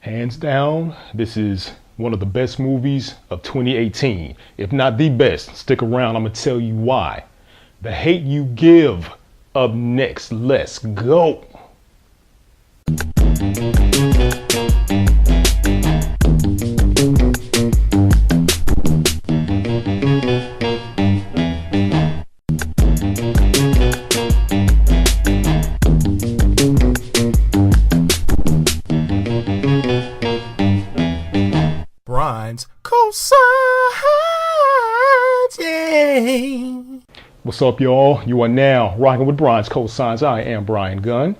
Hands down, this is one of the best movies of 2018. If not the best, stick around, I'm gonna tell you why. The Hate You Give up next. Let's go. Brian's cosigns, yeah. What's up, y'all? You are now rocking with Brian's cosigns. I am Brian Gunn.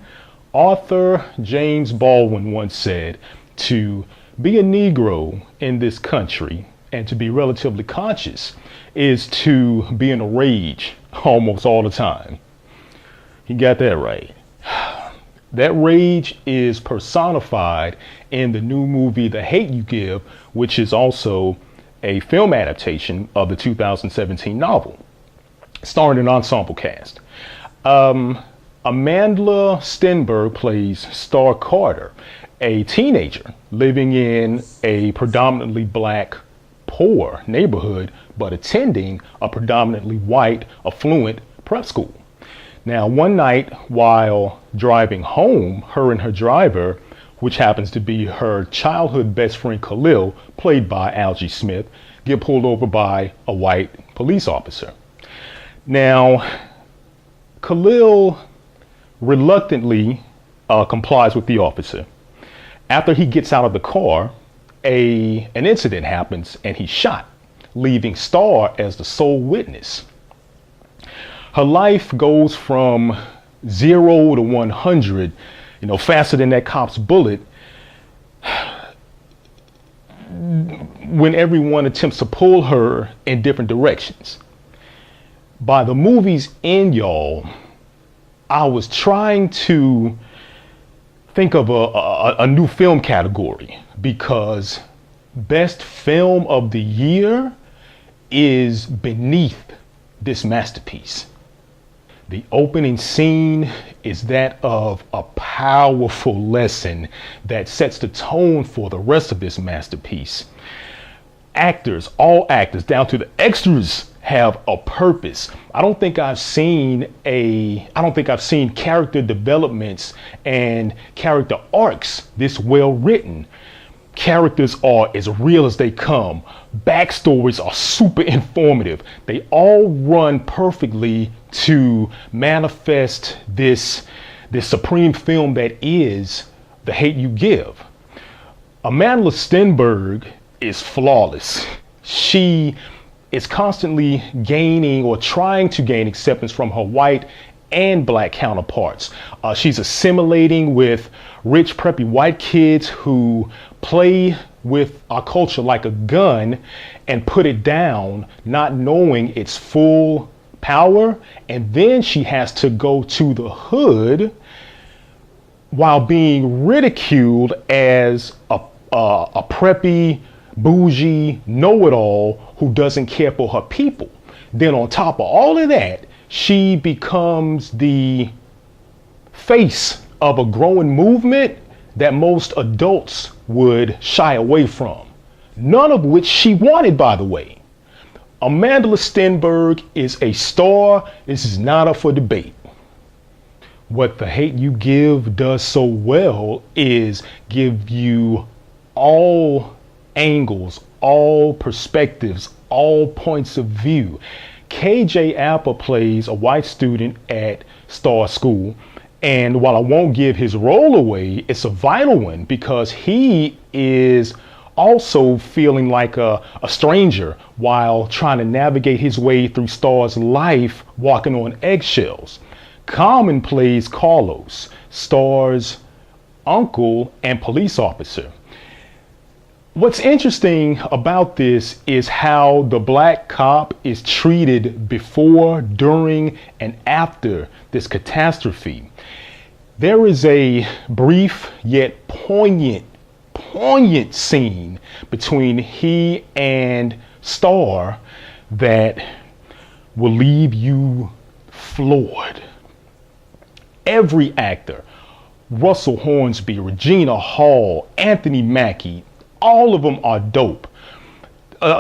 Author James Baldwin once said, to be a Negro in this country and to be relatively conscious is to be in a rage almost all the time. He got that right. That rage is personified in the new movie, The Hate You Give, which is also a film adaptation of the 2017 novel, starring an ensemble cast. Amandla Stenberg plays Star Carter, a teenager living in a predominantly black, poor neighborhood, but attending a predominantly white, affluent prep school. Now, one night while driving home, her and her driver, which happens to be her childhood best friend Khalil, played by Algie Smith, get pulled over by a white police officer. Now, Khalil reluctantly complies with the officer. After he gets out of the car, an incident happens and he's shot, leaving Star as the sole witness. Her life goes from 0 to 100, faster than that cop's bullet, when everyone attempts to pull her in different directions. By the movie's end, y'all, I was trying to think of a new film category, because best film of the year is beneath this masterpiece. The opening scene is that of a powerful lesson that sets the tone for the rest of this masterpiece. Actors, all actors, down to the extras, have a purpose. I don't think I've seen character developments and character arcs this well written. Characters are as real as they come. Backstories are super informative. They all run perfectly to manifest this supreme film that is The Hate You Give. Amandla Stenberg is flawless. She is constantly gaining or trying to gain acceptance from her white and black counterparts. She's assimilating with rich, preppy white kids who play with our culture like a gun and put it down, not knowing its full power. And then she has to go to the hood while being ridiculed as a preppy, bougie know-it-all who doesn't care for her people. Then on top of all of that, she becomes the face of a growing movement that most adults would shy away from. None of which she wanted, by the way. Amandla Stenberg is a star. This is not up for debate. What The Hate You Give does so well is give you all angles, all perspectives, all points of view. KJ Apple plays a white student at Star School, and while I won't give his role away, it's a vital one because he is also feeling like a stranger while trying to navigate his way through Star's life, walking on eggshells. Common plays Carlos, Star's uncle and police officer. What's interesting about this is how the black cop is treated before, during, and after this catastrophe. There is a brief yet poignant scene between he and Star that will leave you floored. Every actor, Russell Hornsby, Regina Hall, Anthony Mackie, all of them are dope.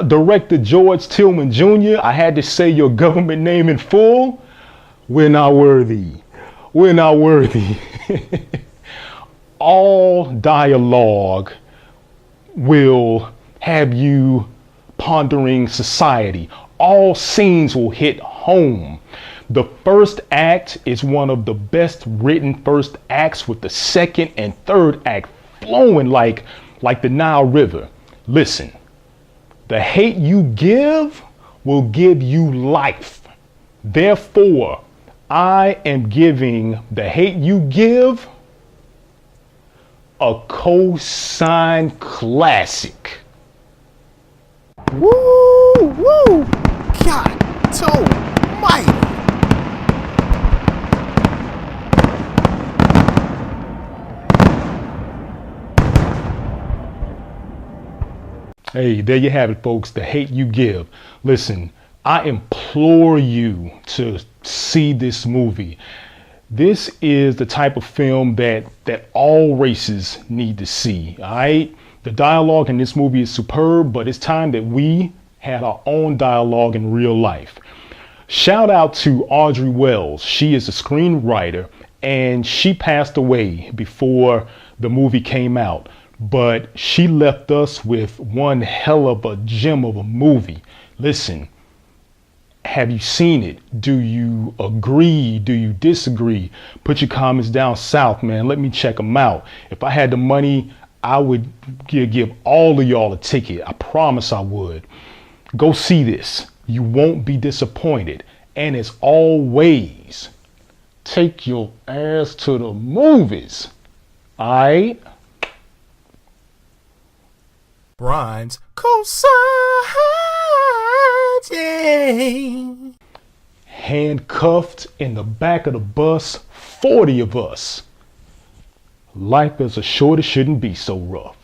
Director George Tillman Jr., I had to say your government name in full. We're not worthy. We're not worthy. All dialogue will have you pondering society. All scenes will hit home. The first act is one of the best written first acts, with the second and third act flowing like the Nile River. Listen, the hate you give will give you life. Therefore, I am giving The Hate You Give a cosign classic. Woo, woo. God, almighty. Hey, there you have it, folks. The Hate You Give. Listen, I implore you to see this movie. This is the type of film that all races need to see. All right. The dialogue in this movie is superb, but it's time that we had our own dialogue in real life. Shout out to Audrey Wells. She is a screenwriter, and she passed away before the movie came out. But she left us with one hell of a gem of a movie. Listen, have you seen it? Do you agree? Do you disagree? Put your comments down south, man. Let me check them out. If I had the money, I would give all of y'all a ticket. I promise I would. Go see this. You won't be disappointed. And as always, take your ass to the movies. All right? Brian's cosign. Yeah. Handcuffed in the back of the bus, 40 of us. Life as a shorter shouldn't be so rough.